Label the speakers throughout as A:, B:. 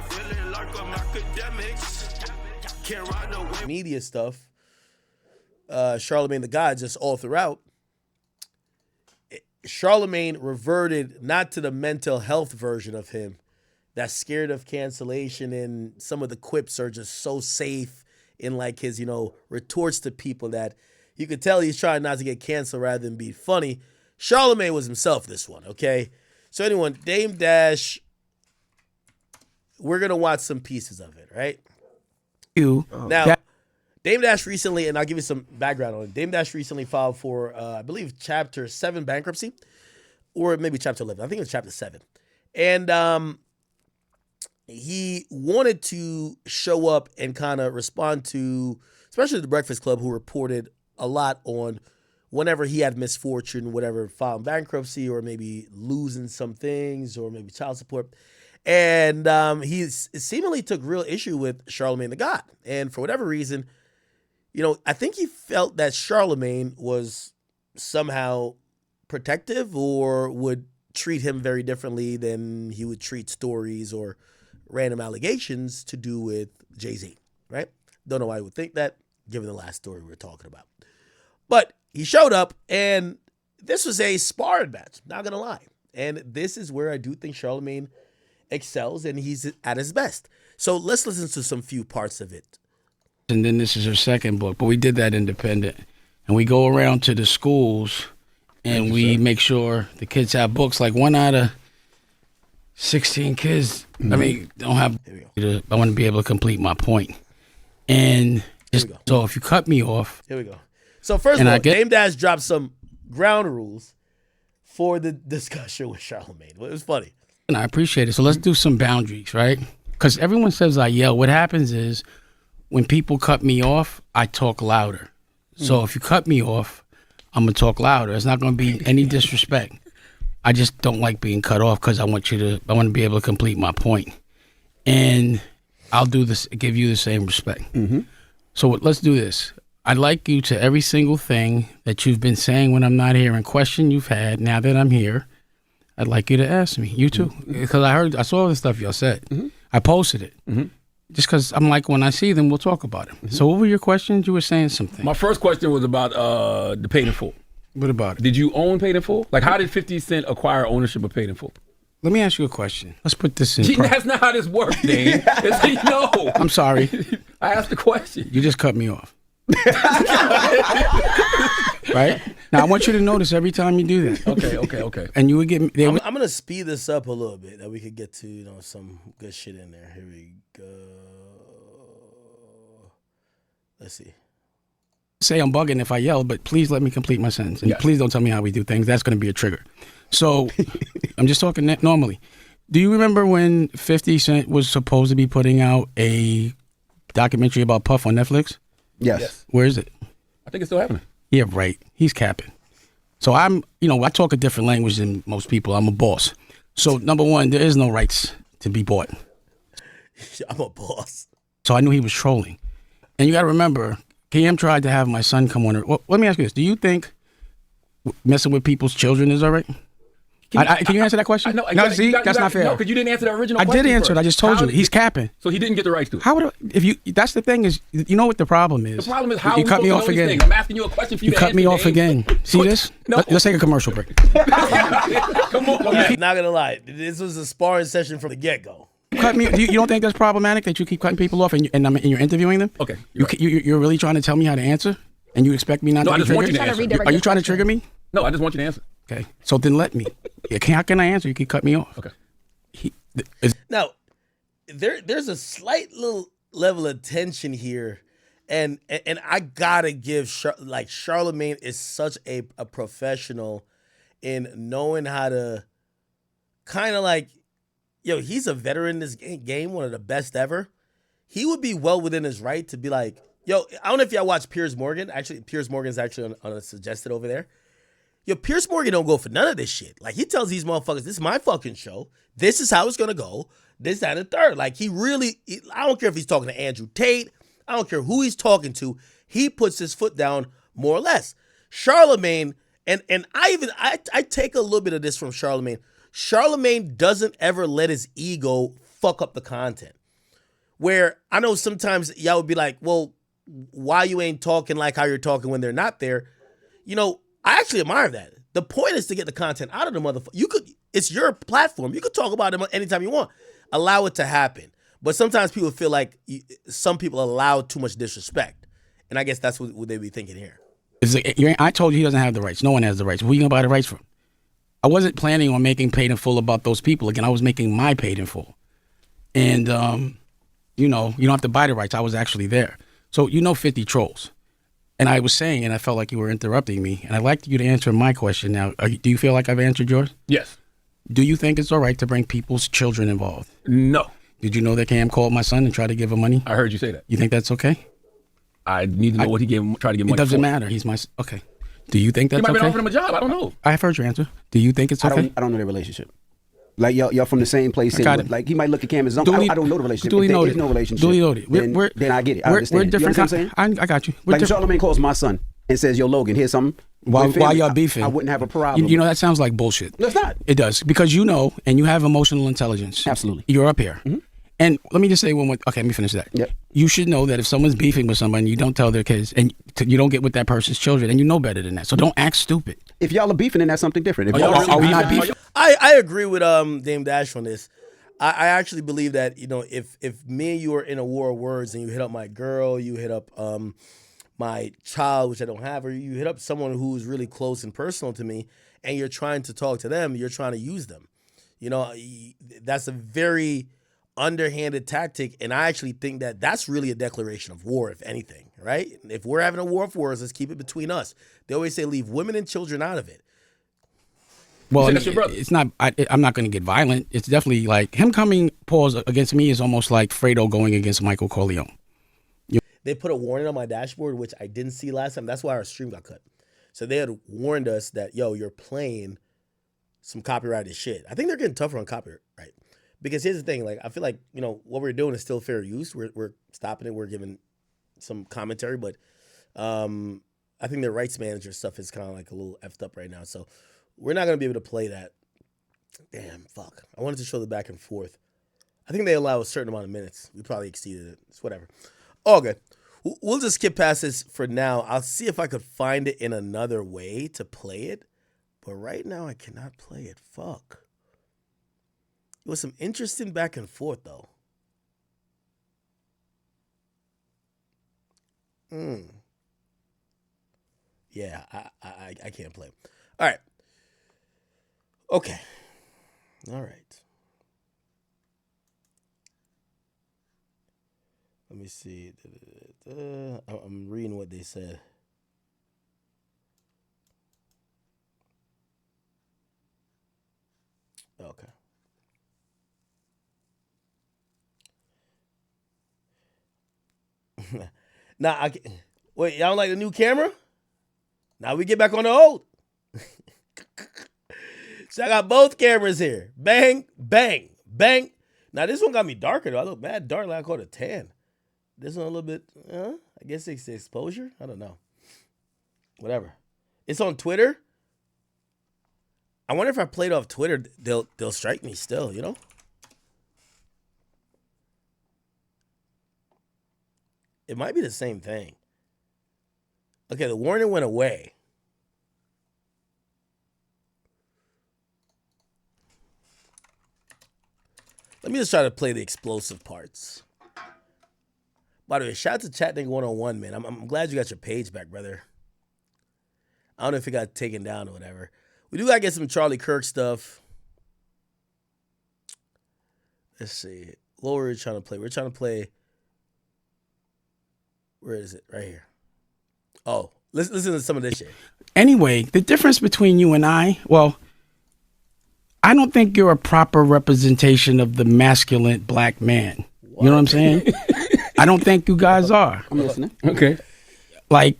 A: feeling like I'm Akademiks. Can't ride away.
B: Media stuff, Charlamagne the God, just all throughout. Charlamagne reverted not to the mental health version of him that's scared of cancellation, and some of the quips are just so safe in like his, retorts to people that you could tell he's trying not to get canceled rather than be funny. Charlamagne was himself this one, okay? So anyone, Dame Dash, we're going to watch some pieces of it, right? Now, Dame Dash recently, and I'll give you some background on it. Dame Dash recently filed for, I believe, Chapter 7 bankruptcy, or maybe Chapter 11. I think it was Chapter 7. And he wanted to show up and kind of respond to, especially the Breakfast Club, who reported a lot on whenever he had misfortune, whatever, filing bankruptcy or maybe losing some things or maybe child support. And he seemingly took real issue with Charlamagne the God. And for whatever reason, I think he felt that Charlamagne was somehow protective or would treat him very differently than he would treat stories or random allegations to do with Jay-Z, right? Don't know why he would think that, given the last story we were talking about. But he showed up, and this was a sparring match, not going to lie. And this is where I do think Charlamagne excels, and he's at his best. So let's listen to some few parts of it.
C: And then this is her second book, but we did that independent. And we go around to the schools, and we make sure the kids have books. Like 1 out of 16 kids, don't have. I want to be able to complete my point. And so if you cut me off.
B: Here we go. So first of all, Dame Dash dropped some ground rules for the discussion with Charlamagne. It was funny.
C: And I appreciate it. So let's do some boundaries, right? Because everyone says I yell. What happens is when people cut me off, I talk louder. So if you cut me off, I'm going to talk louder. It's not going to be any disrespect. I just don't like being cut off because I want to be able to complete my point. And I'll do this, give you the same respect. So let's do this. I'd like you to every single thing that you've been saying when I'm not here and question you've had now that I'm here, I'd like you to ask me. You too. Because I saw the stuff y'all said. I posted it. Just because I'm like, when I see them, we'll talk about it. So what were your questions? You were saying something.
D: My first question was about the Paid in Full.
C: What about it?
D: Did you own Paid in Full? Like, how did 50 Cent acquire ownership of Paid in Full?
C: Let me ask you a question. Let's put this in.
D: That's not how this works, Dane. No.
C: I'm sorry.
D: I asked the question.
C: You just cut me off. Right? Now, I want you to notice every time you do that.
D: Okay.
C: And you would get me.
B: I'm going to speed this up a little bit that we could get to, some good shit in there. Here we go. Let's see.
C: Say I'm bugging if I yell, but please let me complete my sentence. And please don't tell me how we do things. That's going to be a trigger. So I'm just talking normally. Do you remember when 50 Cent was supposed to be putting out a documentary about Puff on Netflix?
E: Yes.
C: Where is it?
D: I think it's still happening.
C: Yeah, right. He's capping. So I talk a different language than most people. I'm a boss. So number one, there is no rights to be bought.
B: I'm a boss.
C: So I knew he was trolling. And you got to remember, KM tried to have my son come on. Well, let me ask you this. Do you think messing with people's children is all right? Can you answer that question?
D: No,
C: that's not fair.
D: No, because you didn't answer the original question.
C: I did answer it. I just told you. He's capping.
D: So he didn't get the rights to it.
C: How would that's the thing is, you know what the problem is?
D: The problem is how
C: you cut me off again.
D: I'm asking you a question for you to
C: cut me off again. See this?
D: No.
C: Let's take a commercial break.
D: Come on.
B: Not going to lie. This was a sparring session from the get-go.
C: Cut me. You don't think that's problematic that you keep cutting people off and you're interviewing them?
D: Okay.
C: You're really trying to tell me how to answer, and you expect me not to be triggered?
D: No, I just want you to answer.
C: Are you trying to trigger me?
D: No, I just want you to answer.
C: Okay. So then let me. How can I answer? You keep cut me off.
D: Okay.
B: Now, there's a slight little level of tension here, and I gotta give Charlamagne is such a professional in knowing how to kind of he's a veteran in this game, one of the best ever. He would be well within his right to be like, I don't know if y'all watch Piers Morgan. Actually, Piers Morgan's actually on a suggested over there. Piers Morgan don't go for none of this shit. Like, he tells these motherfuckers, this is my fucking show. This is how it's going to go. This, that, and the third. Like, I don't care if he's talking to Andrew Tate. I don't care who he's talking to. He puts his foot down more or less. Charlamagne, and I take a little bit of this from Charlamagne. Charlamagne doesn't ever let his ego fuck up the content. Where I know sometimes y'all would be like, well, why you ain't talking like how you're talking when they're not there? You know, I actually admire that. The point is to get the content out of the motherfucker. It's your platform. You could talk about it anytime you want. Allow it to happen. But sometimes people feel like some people allow too much disrespect. And I guess that's what they be thinking here.
C: I told you he doesn't have the rights. No one has the rights. Who are you going to buy the rights from? I wasn't planning on making Paid in Full about those people. Again, I was making my Paid in Full. And, you know, you don't have to buy the rights. I was actually there. So, 50 trolls. And I was saying, and I felt like you were interrupting me, and I'd like you to answer my question now. Do you feel like I've answered yours?
D: Yes.
C: Do you think it's all right to bring people's children involved?
D: No.
C: Did you know that Cam called my son and tried to give him money?
D: I heard you say that.
C: You think that's okay?
D: I need to know what he tried to give money for.
C: It doesn't matter. He's my... Okay. Do you think that's okay?
D: He might have been offering him a job. I don't know.
C: I have heard your answer. Do you think it's okay?
E: I don't know their relationship. Like y'all from the same place. Like he might look at Cam as I don't know the relationship.
C: Duly
E: if there
C: noted.
E: is no relationship,
C: Duly noted.
E: Then I get it. I understand.
C: We're different.
E: You understand what I'm saying?
C: I got you.
E: Like Charlamagne calls my son and says, "Yo, Logan, here's something."
C: While y'all beefing,
E: I wouldn't have a problem.
C: You know that sounds like bullshit.
E: No, it's not.
C: It does because you know, and you have emotional intelligence.
E: Absolutely.
C: You're up here. Mm-hmm. And let me just say one more. Okay, let me finish that.
E: Yep.
C: You should know that if someone's beefing with somebody, you don't tell their kids, and you don't get with that person's children, and you know better than that. So don't act stupid.
E: If y'all are beefing, then that's something different.
C: Are we not beefing?
B: I agree with Dame Dash on this. I actually believe that, if me and you are in a war of words and you hit up my girl, you hit up my child, which I don't have, or you hit up someone who's really close and personal to me, and you're trying to talk to them, you're trying to use them. That's a very underhanded tactic, and I actually think that that's really a declaration of war, if anything, right? If we're having a war of words, let's keep it between us. They always say leave women and children out of it.
C: Well, it's not. I'm not going to get violent. It's definitely like him coming against me is almost like Fredo going against Michael Corleone.
B: They put a warning on my dashboard, which I didn't see last time. That's why our stream got cut. So they had warned us that, you're playing some copyrighted shit. I think they're getting tougher on copyright. Because here's the thing, I feel like, what we're doing is still fair use. We're stopping it. We're giving some commentary, but I think their rights manager stuff is kind of like a little effed up right now. So we're not going to be able to play that. Damn, fuck. I wanted to show the back and forth. I think they allow a certain amount of minutes. We probably exceeded it. It's whatever. Okay. We'll just skip past this for now. I'll see if I could find it in another way to play it. But right now, I cannot play it. Fuck. It was some interesting back and forth, though. Yeah, I can't play. All right. Okay. All right. Let me see. I'm reading what they said. Okay. Now, wait, y'all don't like the new camera? Now we get back on the old. So I got both cameras here. Bang, bang, bang. Now this one got me darker though. I look mad dark, like I caught a tan. This one a little bit, I guess it's the exposure. I don't know. Whatever. It's on Twitter. I wonder if I played off Twitter, they'll strike me still, It might be the same thing. Okay, the warning went away. Let me just try to play the explosive parts. By the way, shout out to Chat Nigga 101, man. I'm glad you got your page back, brother. I don't know if it got taken down or whatever. We do got to get some Charlie Kirk stuff. Let's see. What were we trying to play? We're trying to play... Where is it? Right here. Oh, listen to some of this shit.
C: Anyway, the difference between you and I don't think you're a proper representation of the masculine black man. What? You know what I'm saying? I don't think you guys are.
E: I'm listening.
D: Okay.
C: Like,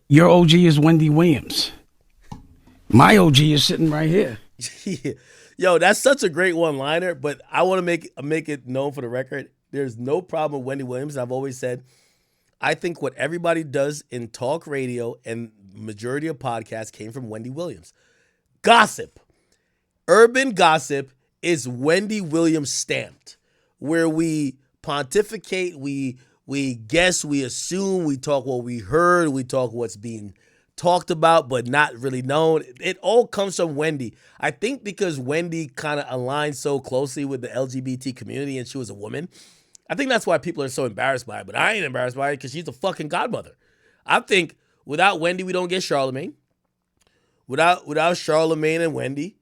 C: your OG is Wendy Williams. My OG is sitting right here.
B: Yo, that's such a great one-liner, but I want to make it known for the record. There's no problem with Wendy Williams. I've always said, I think what everybody does in talk radio and majority of podcasts came from Wendy Williams. Gossip. Urban gossip is Wendy Williams stamped. where we pontificate, we guess, we assume, we talk what we heard, we talk what's being talked about but not really known. It all comes from Wendy. I think because Wendy kind of aligns so closely with the LGBT community and she was a woman, I think that's why people are so embarrassed by it. But I ain't embarrassed by it because she's a fucking godmother. I think without Wendy, we don't get Charlamagne. Without Charlamagne and Wendy,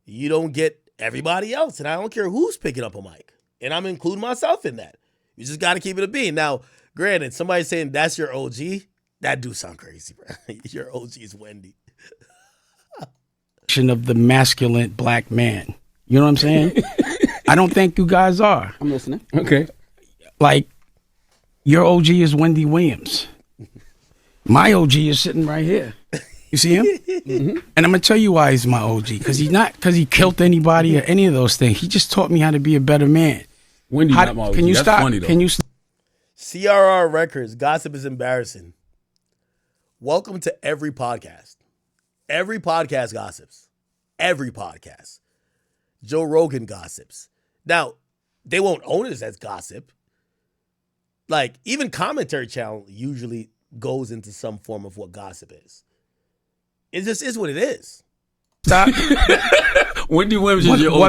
B: you don't get everybody else. And I don't care who's picking up a mic. And I'm including myself in that. You just got to keep it a bean. Now, granted, somebody saying that's your OG, that do sound crazy, bro. Your OG is Wendy.
C: Of the masculine black man. You know what I'm saying? I don't think you guys are.
E: I'm listening.
D: Okay.
C: Like, your OG is Wendy Williams. My OG is sitting right here. You see him? Mm-hmm. And I'm going to tell you why he's my OG. Because he killed anybody or any of those things. He just taught me how to be a better man.
D: Wendy's not my OG.
C: Can you
D: That's
C: stop?
D: funny, though.
C: Can you
B: CRR Records, gossip is embarrassing. Welcome to every podcast. Every podcast gossips. Every podcast. Joe Rogan gossips. Now, they won't own it as gossip. Like, even Commentary Channel usually goes into some form of what gossip is. It just is what it is.
C: stop?
D: Wendy Williams is your OG.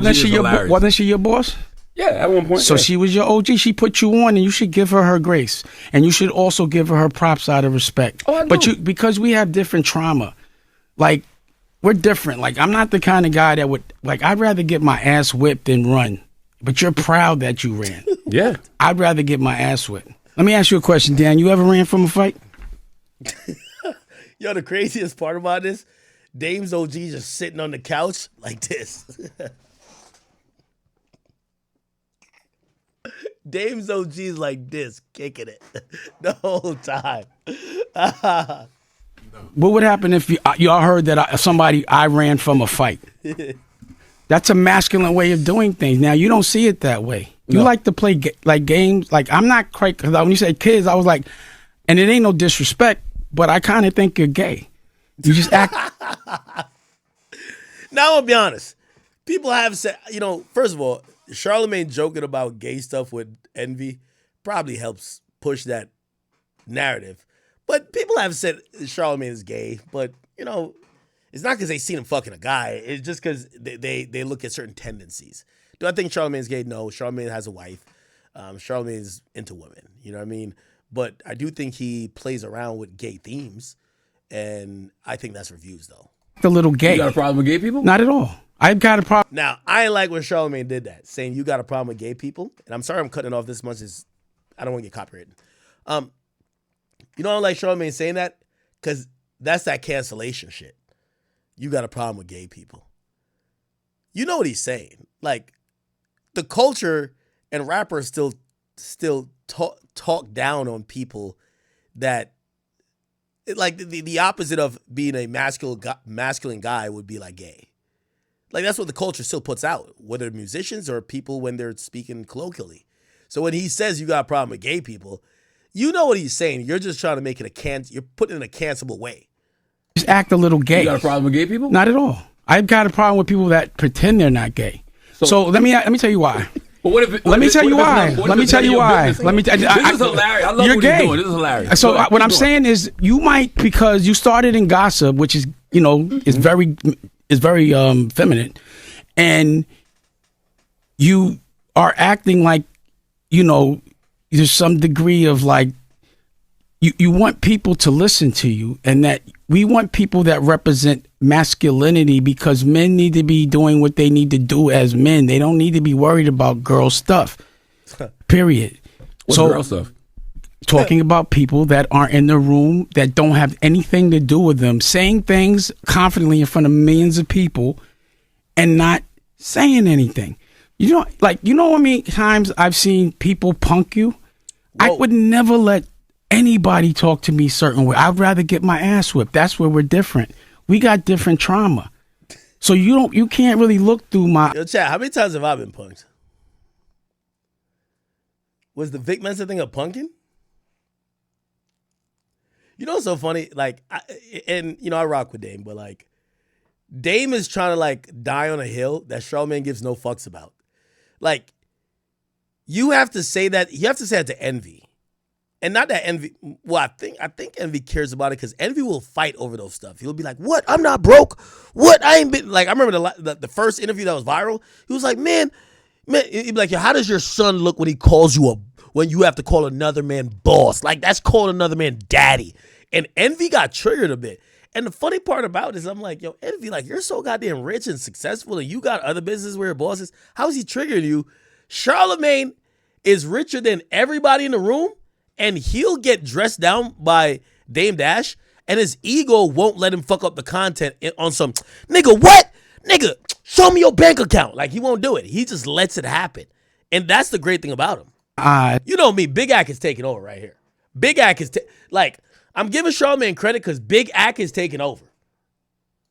C: Wasn't she your boss?
D: Yeah, at one point.
C: So
D: yeah.
C: she was your OG. She put you on, and you should give her grace, and you should also give her props out of respect.
D: Oh, I know.
C: But because we have different trauma, like we're different. Like I'm not the kind of guy that would like. I'd rather get my ass whipped than run. But you're proud that you ran.
D: Yeah.
C: I'd rather get my ass whipped. Let me ask you a question, Dan. You ever ran from a fight?
B: Yo, the craziest part about this, Dame's OG just sitting on the couch like this. Dame's OG is like this, kicking it the whole time.
C: What would happen if y'all heard that I ran from a fight? That's a masculine way of doing things. Now, you don't see it that way. You like to play games. Like, I'm not quite, because when you say kids, I was like, and it ain't no disrespect, but I kind of think you're gay. You just act.
B: Now, I'll be honest. People have said, first of all, Charlamagne joking about gay stuff with Envy probably helps push that narrative. But people have said Charlamagne is gay, but, it's not because they seen him fucking a guy. It's just because they look at certain tendencies. Do I think Charlamagne's gay? No. Charlamagne has a wife. Charlamagne's into women. You know what I mean? But I do think he plays around with gay themes, and I think that's reviews, though.
C: A little gay.
D: You got a problem with gay people?
C: Not at all. I've got a problem.
B: Now, I ain't like when Charlamagne did that, saying you got a problem with gay people. And I'm sorry I'm cutting it off this much. I don't want to get copyrighted. I don't like Charlamagne saying that because that's that cancellation shit. You got a problem with gay people. You know what he's saying. Like, the culture and rappers still talk down on people that, like, the opposite of being a masculine guy would be like gay. Like, that's what the culture still puts out, whether musicians or people when they're speaking colloquially. So when he says you got a problem with gay people, you know what he's saying. You're just trying to make it you're putting it in a cancelable way.
C: Just act a little gay.
D: You got a problem with gay people?
C: Not at all. I've got a problem with people that pretend they're not gay. So let me tell you why.
D: But what if?
C: Let me tell you why. Let me tell you why.
D: This is hilarious. I love
C: you're
D: what
C: gay.
D: he's doing. This is hilarious.
C: So what I'm saying is, you might, because you started in gossip, which is is very feminine, and you are acting like there's some degree of like you want people to listen to you, and that we want people that represent masculinity, because men need to be doing what they need to do as men. They don't need to be worried about girl stuff. Period.
D: What's girl stuff?
C: Talking about people that aren't in the room, that don't have anything to do with them, saying things confidently in front of millions of people and not saying anything. How many times I've seen people punk you? Whoa. I would never let anybody talk to me a certain way. I'd rather get my ass whipped. That's where we're different. We got different trauma. So you can't really look through my...
B: Yo, chat, how many times have I been punked? Was the Vic Mensa thing a punking? What's so funny? Like, I rock with Dame, but like, Dame is trying to like die on a hill that Charlamagne gives no fucks about. Like, you have to say that. You have to say that to Envy. And not that Envy, well, I think Envy cares about it because Envy will fight over those stuff. He'll be like, what? I'm not broke. What? I ain't been, like, I remember the first interview that was viral. He was like, man, he'd be like, how does your son look when he calls you when you have to call another man boss? Like, that's calling another man daddy. And Envy got triggered a bit. And the funny part about it is I'm like, yo, Envy, like, you're so goddamn rich and successful and you got other businesses where your boss is. How is he triggering you? Charlamagne is richer than everybody in the room. And he'll get dressed down by Dame Dash, and his ego won't let him fuck up the content on some, nigga, what? Nigga, show me your bank account. Like, he won't do it. He just lets it happen. And that's the great thing about him. You know me, Big Ack is taking over right here. Big Ack is, like, I'm giving Charlamagne credit because Big Ack is taking over.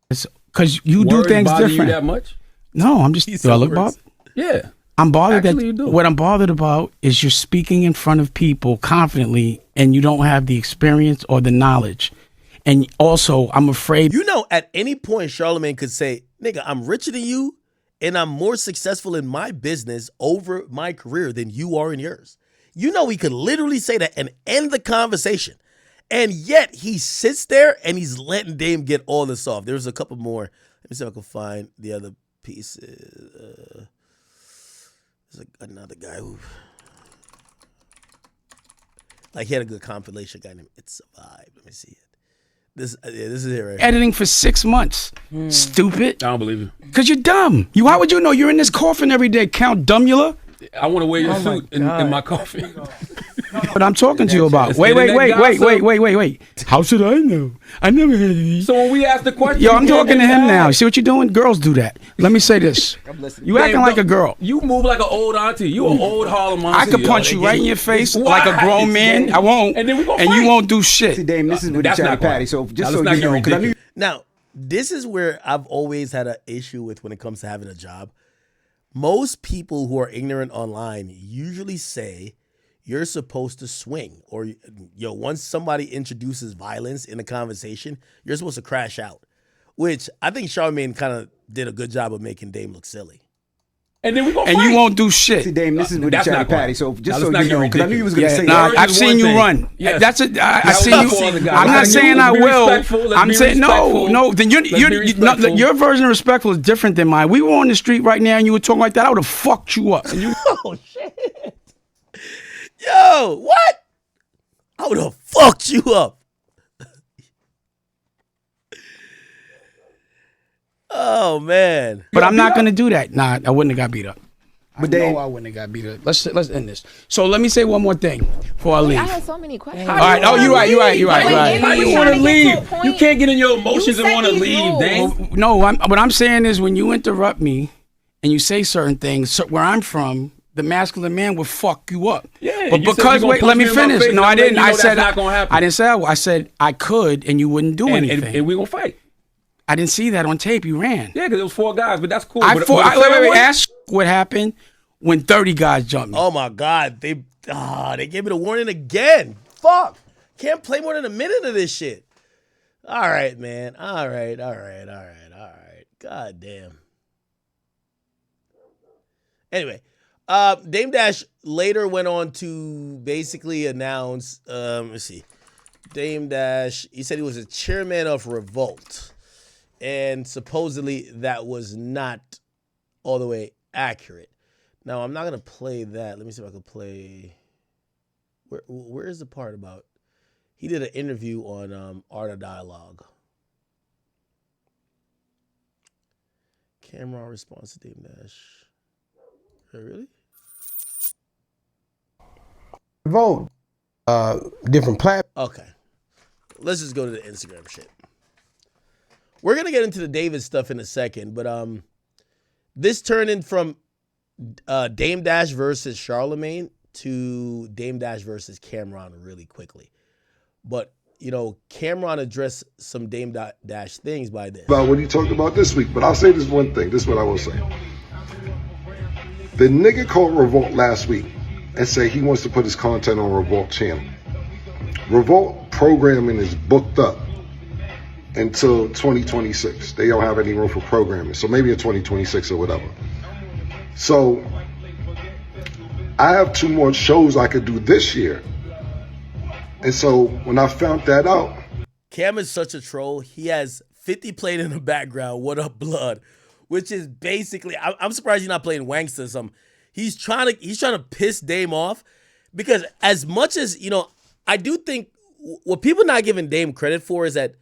C: Because you do things different.
D: You that much?
C: No, I'm just, do I look Bob?
D: Yeah.
C: I'm bothered
D: Actually,
C: what I'm bothered about is you're speaking in front of people confidently and you don't have the experience or the knowledge. And also, I'm afraid.
B: You know, at any point, Charlamagne could say, nigga, I'm richer than you and I'm more successful in my business over my career than you are in yours. You know, he could literally say that and end the conversation. And yet he sits there and he's letting Dame get all this off. There's a couple more. Let me see if I can find the other pieces. There's another guy who, like, he had a good compilation guy named It Survived. Let me see it. This is it right here.
C: Editing for 6 months. Stupid.
D: I don't believe you.
C: Because you're dumb. How would you know? You're in this coffin every day, Count Dumbula.
D: I want to wear your suit in my coffin.
C: But I'm talking to you about. Wait. How should I know? I never heard of these.
D: So when we ask the question,
C: yo, I'm talking to him now. See what you're doing? Girls do that. Let me say this. You acting like a girl.
D: You move like an old auntie. You an old Harlem auntie.
C: I could punch you right in your face like a grown man. I won't. And then we gonna fight. You won't do shit.
E: See, Dame, this is with the chatty patty. So just so you know, because I knew.
B: Now, this is where I've always had an issue with when it comes to having a job. Most people who are ignorant online usually say you're supposed to swing, or once somebody introduces violence in a conversation, you're supposed to crash out, which I think Charlamagne kind of did a good job of making Dame look silly.
D: And then we gonna
C: fight.
D: You
C: won't do shit.
E: See, Dame, this is with the chatty patty. So just so you know, because I knew you was going to say
C: that. I've seen you run. Yes. I've seen you. I'm not saying I will. I'm saying no. Then your version of respectful is different than mine. We were on the street right now and you were talking like that. I would have fucked you up.
B: Oh shit. Yo, what? I would have fucked you up. Oh man!
C: But I'm not gonna do that. Nah, I wouldn't have got beat up. I wouldn't have got beat up. Let's end this. So let me say one more thing before I leave.
F: I have so many questions.
C: All right. Oh, you're right.
D: How you want to leave? You can't get in your emotions and want to leave, Dame.
C: No, what I'm saying is when you interrupt me and you say certain things, where I'm from, the masculine man will fuck you up.
D: Yeah.
C: But because let me finish. No, I didn't. I said I didn't say I said I could, and you wouldn't do anything.
D: And we gonna fight.
C: I didn't see that on tape. You ran.
D: Yeah, because it was 4 guys, but that's cool.
C: Wait. Ask what happened when 30 guys jumped me.
B: Oh my God, they gave me the warning again. Fuck, can't play more than a minute of this shit. All right, man. All right. God damn. Anyway, Dame Dash later went on to basically announce. Let's see, Dame Dash. He said he was a chairman of Revolt. And supposedly that was not all the way accurate. Now, I'm not going to play that. Let me see if I can play. Where is the part about? He did an interview on Art of Dialogue. Camron response to Dame Dash. Really?
G: Vote. Different platforms.
B: Okay. Let's just go to the Instagram shit. We're going to get into the David stuff in a second, but this turned in from Dame Dash versus Charlamagne to Dame Dash versus Camron really quickly. But, Camron addressed some Dame Dash things by this.
H: About what he talked about this week, but I'll say this one thing. This is what I will say. The nigga called Revolt last week and said he wants to put his content on Revolt channel. Revolt programming is booked up until 2026. They don't have any room for programming. So maybe in 2026 or whatever. So I have 2 more shows I could do this year. And so when I found that out.
B: Cam is such a troll. He has 50 playing in the background, What Up Blood, which is basically, I'm surprised he's not playing Wanksta or something. He's trying to piss Dame off, because as much as, I do think what people not giving Dame credit for is that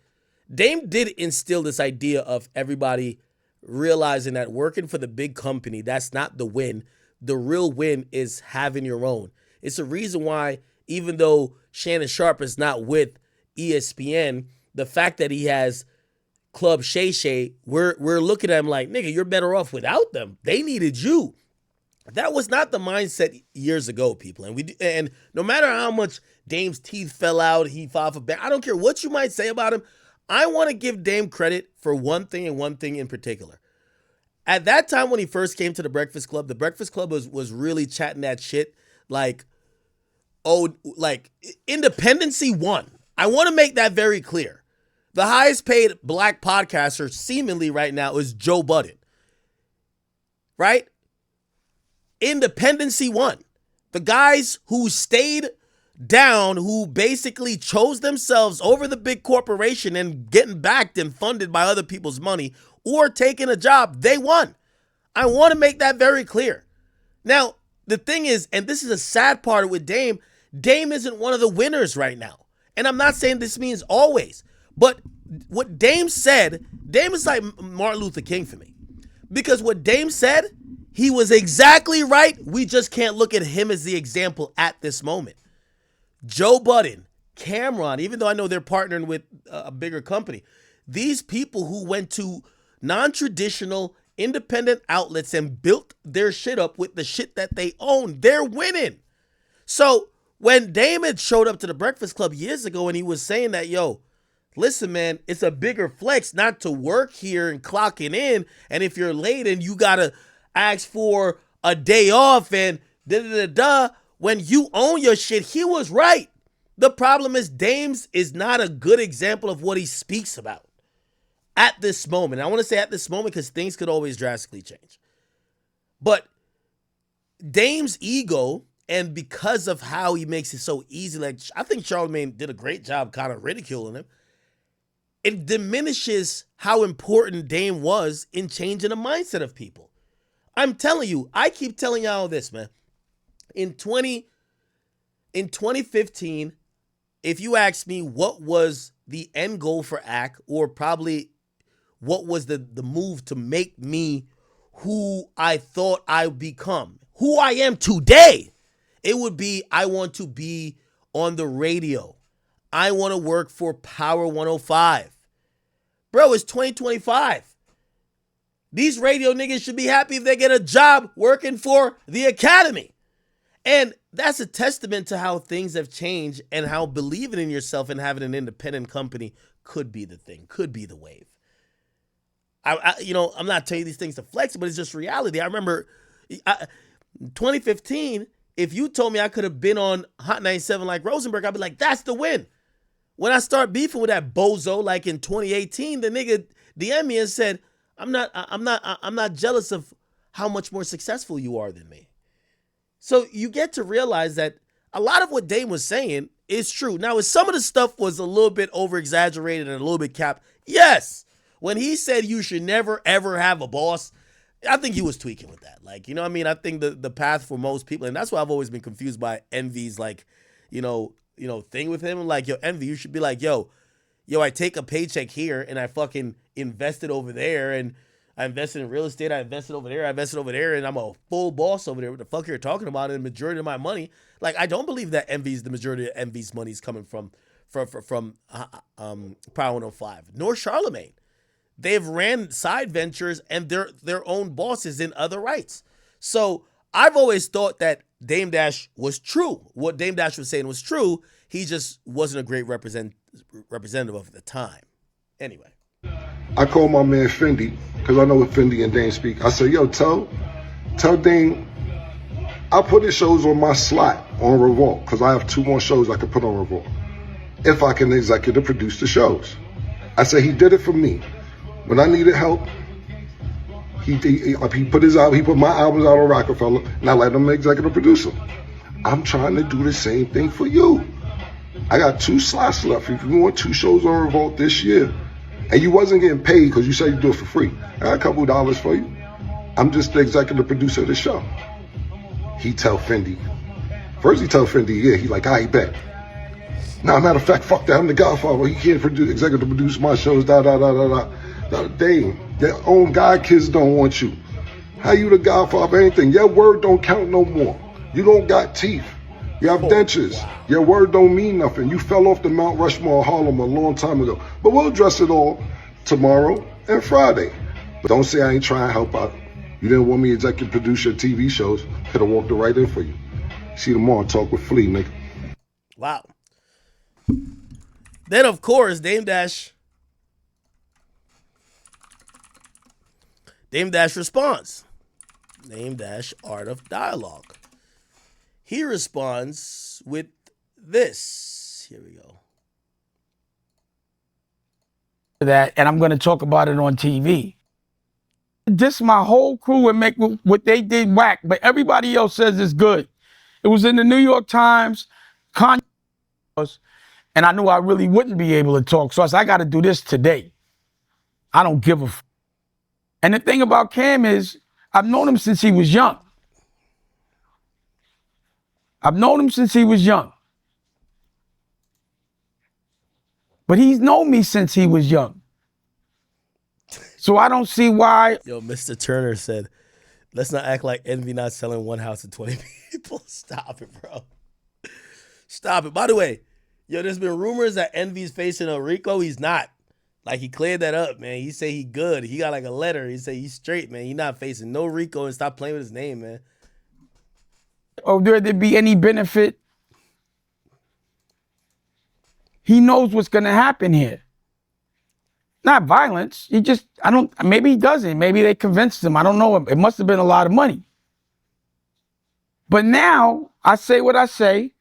B: Dame did instill this idea of everybody realizing that working for the big company, that's not the win. The real win is having your own. It's a reason why, even though Shannon Sharpe is not with ESPN, the fact that he has Club Shay Shay, we're looking at him like, nigga, you're better off without them. They needed you. That was not the mindset years ago, people. And no matter how much Dame's teeth fell out, he filed for ban, I don't care what you might say about him. I want to give Dame credit for one thing, and one thing in particular. At that time when he first came to the Breakfast Club was really chatting that shit like, independency won. I want to make that very clear. The highest paid black podcaster seemingly right now is Joe Budden. Right? Independency won. The guys who stayed down, who basically chose themselves over the big corporation and getting backed and funded by other people's money or taking a job, they won. I want to make that very clear. Now, the thing is, and this is a sad part with Dame isn't one of the winners right now. And I'm not saying this means always, but what Dame said, Dame is like Martin Luther King for me. Because what Dame said, he was exactly right. We just can't look at him as the example at this moment. Joe Budden, Camron, even though I know they're partnering with a bigger company, these people who went to non-traditional independent outlets and built their shit up with the shit that they own, they're winning. So when Dame had showed up to the Breakfast Club years ago and he was saying that, yo, listen, man, it's a bigger flex not to work here and clocking in. And if you're late and you got to ask for a day off and da-da-da-da, when you own your shit, he was right. The problem is Dame's is not a good example of what he speaks about at this moment. I want to say at this moment because things could always drastically change. But Dame's ego, and because of how he makes it so easy, like I think Charlamagne did a great job kind of ridiculing him, it diminishes how important Dame was in changing the mindset of people. I'm telling you, I keep telling y'all this, man. In 2015, if you ask me what was the end goal for AK, or probably what was the move to make me who I thought I would become, who I am today, it would be, I want to be on the radio. I want to work for Power 105. Bro, it's 2025. These radio niggas should be happy if they get a job working for the Academy. And that's a testament to how things have changed and how believing in yourself and having an independent company could be the thing, could be the wave. I'm not telling you these things to flex, but it's just reality. I remember 2015, if you told me I could have been on Hot 97 like Rosenberg, I'd be like, that's the win. When I start beefing with that bozo, like in 2018, the nigga DM'd me and said, I'm not jealous of how much more successful you are than me. So you get to realize that a lot of what Dame was saying is true. Now, if some of the stuff was a little bit over-exaggerated and a little bit capped, yes. When he said you should never, ever have a boss, I think he was tweaking with that. Like, you know what I mean? I think the path for most people, and that's why I've always been confused by Envy's, like, thing with him. Like, yo, Envy, you should be like, yo, I take a paycheck here and I fucking invest it over there, and I invested in real estate, I invested over there, and I'm a full boss over there. What the fuck you're talking about? And the majority of my money, like, I don't believe that the majority of Envy's money is coming from Power 105, nor Charlamagne. They've ran side ventures and they're their own bosses in other rights. So I've always thought that Dame Dash was true. What Dame Dash was saying was true. He just wasn't a great representative of the time. Anyway.
H: I call my man Fendi, because I know what Fendi and Dame speak. I say, yo, tell Dame, I'll put his shows on my slot on Revolt, because I have 2 more shows I could put on Revolt, if I can executive produce the shows. I say he did it for me. When I needed help, He put my albums out on Rockefeller, and I let him executive producer. I'm trying to do the same thing for you. I got 2 slots left. If you want 2 shows on Revolt this year, and you wasn't getting paid because you said you do it for free, I got a couple dollars for you. I'm just the executive producer of the show. He tell Fendi. First he tell Fendi, yeah, he like, I bet. Now, matter of fact, fuck that, I'm the Godfather. He can't executive produce my shows, Dang, their own God kids don't want you. How you the Godfather of anything? Your word don't count no more. You don't got teeth. You have dentures. Your word don't mean nothing. You fell off the Mount Rushmore of Harlem a long time ago. But we'll address it all tomorrow and Friday. But don't say I ain't trying to help out. You didn't want me to executive produce your TV shows. Could have walked it right in for you. See you tomorrow. Talk with Flea, nigga.
B: Wow. Then, of course, Dame Dash responds. Dame Dash Art of Dialogue. He responds with this. Here we go.
C: That, and I'm going to talk about it on TV. Just my whole crew and make what they did whack, but everybody else says it's good. It was in the New York Times, and I knew I really wouldn't be able to talk. So I said, I got to do this today. I don't give a f. And the thing about Cam is, I've known him since he was young. But he's known me since he was young. So I don't see why.
B: Yo, Mr. Turner said, let's not act like Envy not selling one house to 20 people. Stop it, bro. Stop it. By the way, yo, there's been rumors that Envy's facing a RICO. He's not. Like, he cleared that up, man. He say he good. He got like a letter. He say he's straight, man. He not facing no RICO, and stop playing with his name, man.
C: Or there be any benefit. He knows what's going to happen here. Not violence. Maybe he doesn't. Maybe they convinced him. I don't know. It must have been a lot of money. But now I say what I say.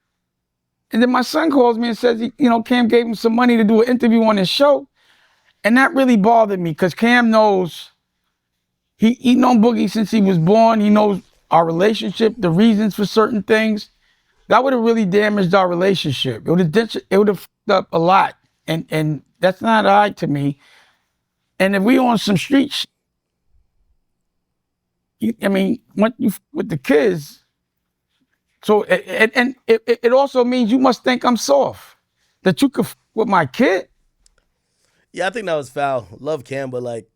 C: And then my son calls me and says, Cam gave him some money to do an interview on his show. And that really bothered me because Cam knows, he known Boogie since he was born. He knows our relationship, the reasons for certain things. That would have really damaged our relationship. It would have fucked up a lot. And that's not all right to me. And if we on some street shit, with the kids, so it also means you must think I'm soft, that you could with my kid.
B: Yeah, I think that was foul. Love Cam, but like,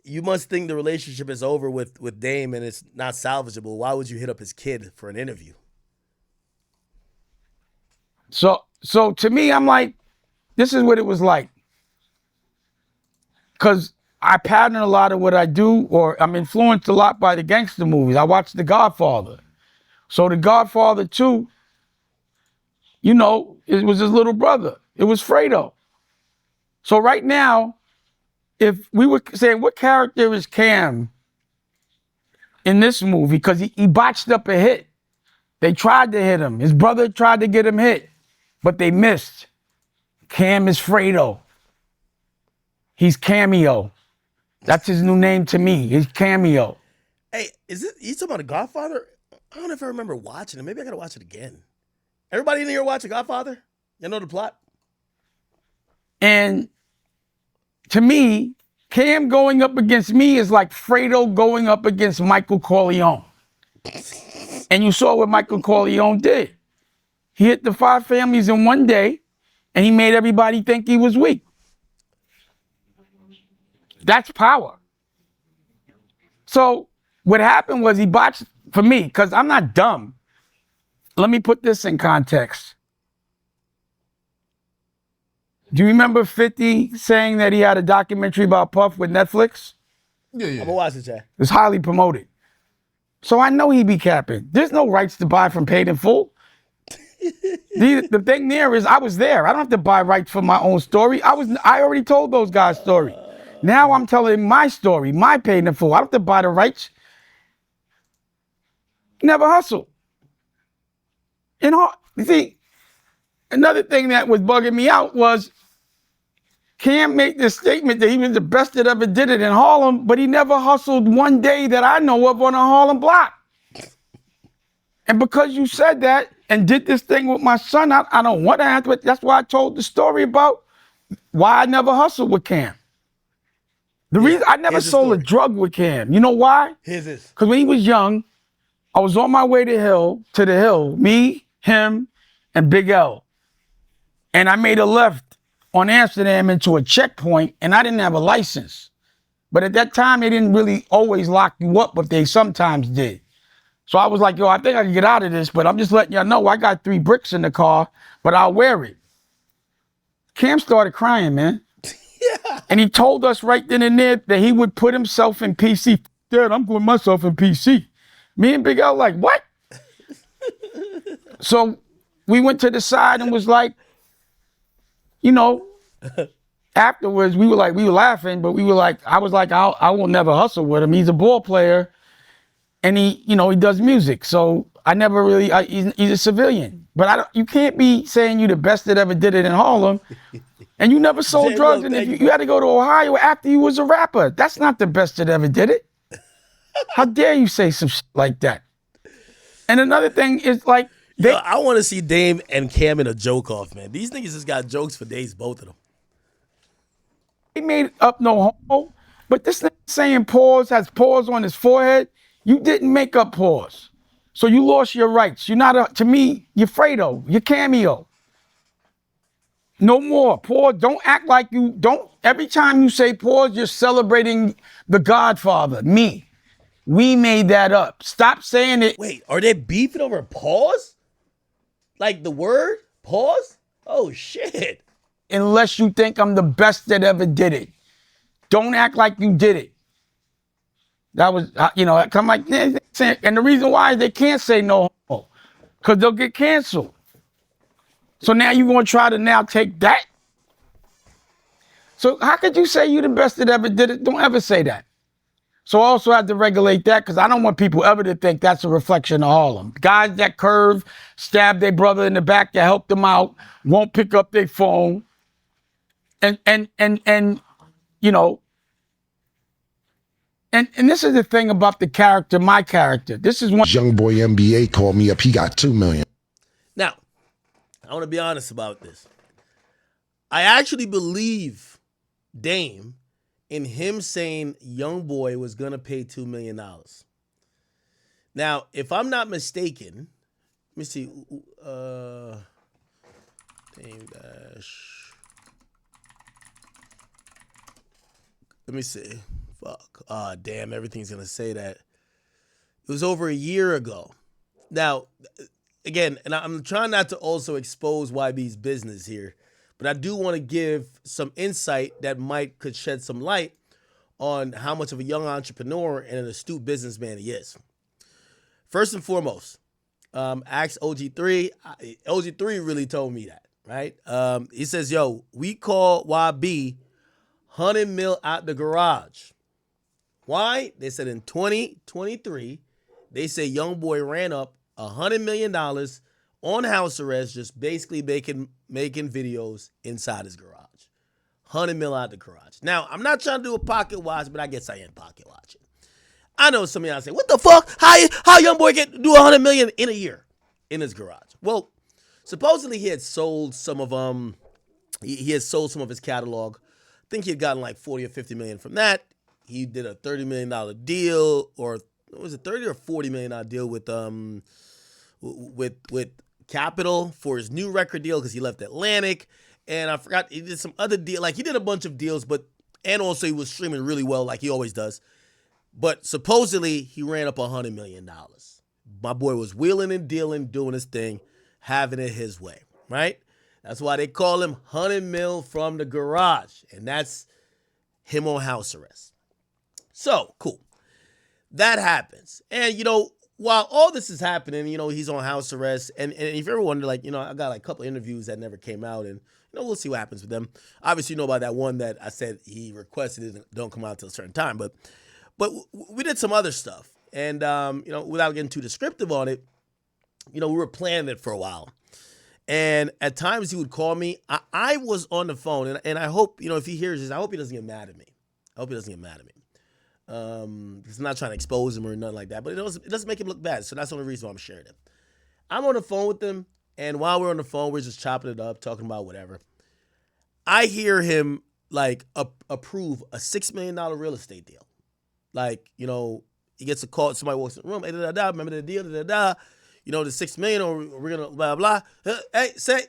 B: you must think the relationship is over with Dame and it's not salvageable. Why would you hit up his kid for an interview?
C: So to me, I'm like, this is what it was like. Because I pattern a lot of what I do, or I'm influenced a lot by the gangster movies. I watched The Godfather. So The Godfather 2, it was his little brother. It was Fredo. So right now, if we were saying, what character is Cam in this movie? Because he botched up a hit. They tried to hit him. His brother tried to get him hit, but they missed. Cam is Fredo. He's Cameo. That's his new name to me. He's Cameo.
B: Hey, you talking about The Godfather? I don't know if I remember watching it. Maybe I gotta watch it again. Everybody in here watch The Godfather? You know the plot?
C: And to me, Cam going up against me is like Fredo going up against Michael Corleone. And you saw what Michael Corleone did. He hit the 5 families in one day, and he made everybody think he was weak. That's power. So what happened was he botched, for me, because I'm not dumb. Let me put this in context. Do you remember 50 saying that he had a documentary about Puff with Netflix?
B: Yeah. I'm gonna watch it, Jay.
C: It's highly promoted. So I know he be capping. There's no rights to buy from Paid in Full. The thing there is I was there. I don't have to buy rights for my own story. I already told those guys' story. Now I'm telling my story, my Paid in Full. I don't have to buy the rights. Never hustle. You see, another thing that was bugging me out was Cam made this statement that he was the best that ever did it in Harlem, but he never hustled one day that I know of on a Harlem block. And because you said that and did this thing with my son, I don't want to answer it. That's why I told the story about why I never hustled with Cam. The reason I never sold a drug with Cam. You know why?
B: Here's this.
C: Because when he was young, I was on my way to the hill, me, him, and Big L. And I made a left on Amsterdam into a checkpoint, and I didn't have a license. But at that time, they didn't really always lock you up, but they sometimes did. So I was like, yo, I think I can get out of this, but I'm just letting y'all know I got 3 bricks in the car, but I'll wear it. Cam started crying, man. Yeah. And he told us right then and there that he would put himself in PC. Dad, I'm putting myself in PC. Me and Big L like, what? So we went to the side and was like, you know, afterwards we were laughing, but we were like, I was like, I will never hustle with him. He's a ball player and he does music. So I never really, he's a civilian. But you can't be saying you the best that ever did it in Harlem and you never sold drugs. And if you had to go to Ohio after you was a rapper. That's not the best that ever did it. How dare you say some shit like that? And another thing is like,
B: I want to see Dame and Cam in a joke off, man. These niggas just got jokes for days, both of them.
C: He made up no homo, but this nigga saying pause has pause on his forehead. You didn't make up pause. So you lost your rights. You're not, to me, you're Fredo, you're Cameo. No more. Pause, don't act like every time you say pause, you're celebrating the Godfather, me. We made that up. Stop saying it.
B: Wait, are they beefing over pause? Like the word pause? Oh, shit.
C: Unless you think I'm the best that ever did it. Don't act like you did it. That was, I'm like, and the reason why is they can't say no homo, because they'll get canceled. So now you're going to try to now take that? So how could you say you the best that ever did it? Don't ever say that. So I also have to regulate that because I don't want people ever to think that's a reflection of Harlem. Guys that curve, stab their brother in the back to help them out, won't pick up their phone. And this is the thing about the character, my character. This is one.
H: YoungBoy NBA called me up. He got $2 million.
B: Now, I want to be honest about this. I actually believe Dame in him saying YoungBoy was going to pay $2 million. Now, if I'm not mistaken, let me see. Dame Dash. Let me see. Fuck. Damn, everything's going to say that. It was over a year ago. Now, again, and I'm trying not to also expose YB's business here, but I do want to give some insight that could shed some light on how much of a young entrepreneur and an astute businessman he is. First and foremost, ask OG3. OG3 really told me that, right? He says, yo, we call YB 100 mil out the garage. Why? They said in 2023, they say YoungBoy ran up $100 million on house arrest, just basically making videos inside his garage. 100 mil out the garage. Now, I'm not trying to do a pocket watch, but I guess I am pocket watching. I know some of y'all say, what the fuck? How YoungBoy get do 100 million in a year in his garage? Well, supposedly he had sold some of he had sold some of his catalog. I think he had gotten like 40 or 50 million from that. He did a $30 million deal, or was it 30 or 40 million deal with Capitol for his new record deal because he left Atlantic. And I forgot, he did some other deal. Like, he did a bunch of deals, and also he was streaming really well like he always does. But supposedly, he ran up $100 million. My boy was wheeling and dealing, doing his thing, having it his way, right? That's why they call him 100 mil from the garage. And that's him on house arrest. So, cool. That happens. And, while all this is happening, he's on house arrest. And if you ever wonder, I got a couple of interviews that never came out. And, we'll see what happens with them. Obviously, you know about that one that I said he requested it don't come out till a certain time. But we did some other stuff. And, without getting too descriptive on it, we were planning it for a while. And at times he would call me. I was on the phone, and I hope, if he hears this, I hope he doesn't get mad at me. Because I'm not trying to expose him or nothing like that, but it doesn't make him look bad. So that's the only reason why I'm sharing it. I'm on the phone with him, and while we're on the phone, we're just chopping it up, talking about whatever. I hear him approve a $6 million real estate deal. He gets a call, somebody walks in the room, hey, remember the deal, the $6 million, or we're gonna blah blah. Hey, say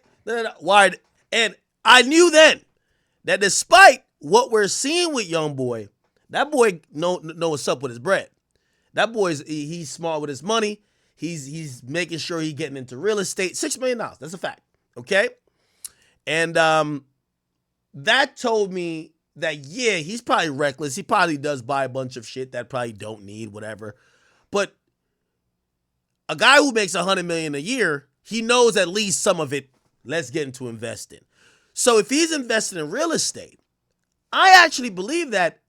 B: wired. And I knew then that despite what we're seeing with YoungBoy, that boy know what's up with his bread. That boy's he's smart with his money. He's making sure he's getting into real estate. $6 million, that's a fact. Okay, and that told me that he's probably reckless. He probably does buy a bunch of shit that probably don't need, whatever. But a guy who makes $100 million a year, he knows at least some of it. Let's get into investing. So if he's invested in real estate, I actually believe that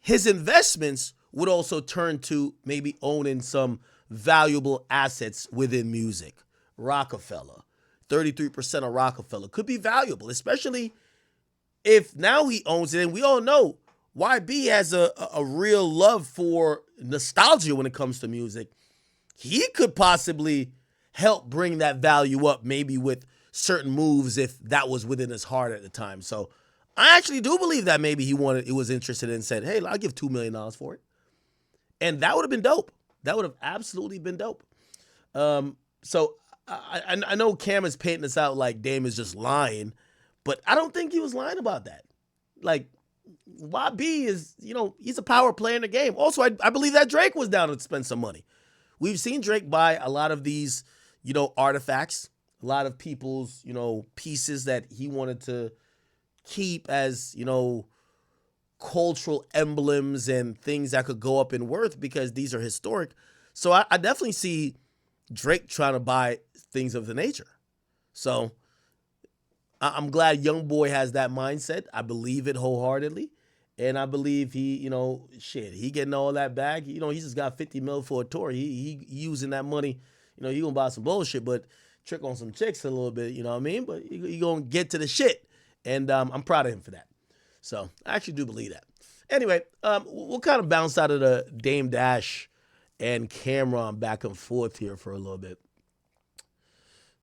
B: his investments would also turn to maybe owning some valuable assets within music. Rockefeller, 33% of Rockefeller could be valuable, especially if now he owns it. And we all know YB has a real love for nostalgia when it comes to music. He could possibly help bring that value up, maybe with certain moves if that was within his heart at the time. So I actually do believe that maybe he was interested in and said, hey, I'll give $2 million for it. And that would have been dope. That would have absolutely been dope. So I know Cam is painting this out like Dame is just lying, but I don't think he was lying about that. YB is, he's a power player in the game. Also, I believe that Drake was down to spend some money. We've seen Drake buy a lot of these, artifacts, a lot of people's, pieces that he wanted to keep as, cultural emblems and things that could go up in worth because these are historic. So I definitely see Drake trying to buy things of the nature. So I'm glad YoungBoy has that mindset. I believe it wholeheartedly. And I believe he getting all that back. He just got $50 million for a tour. He using that money. He gonna buy some bullshit, but trick on some chicks a little bit. You know what I mean? But he gonna get to the shit, and I'm proud of him for that. So I actually do believe that. Anyway, we'll kind of bounce out of the Dame Dash and Camron back and forth here for a little bit.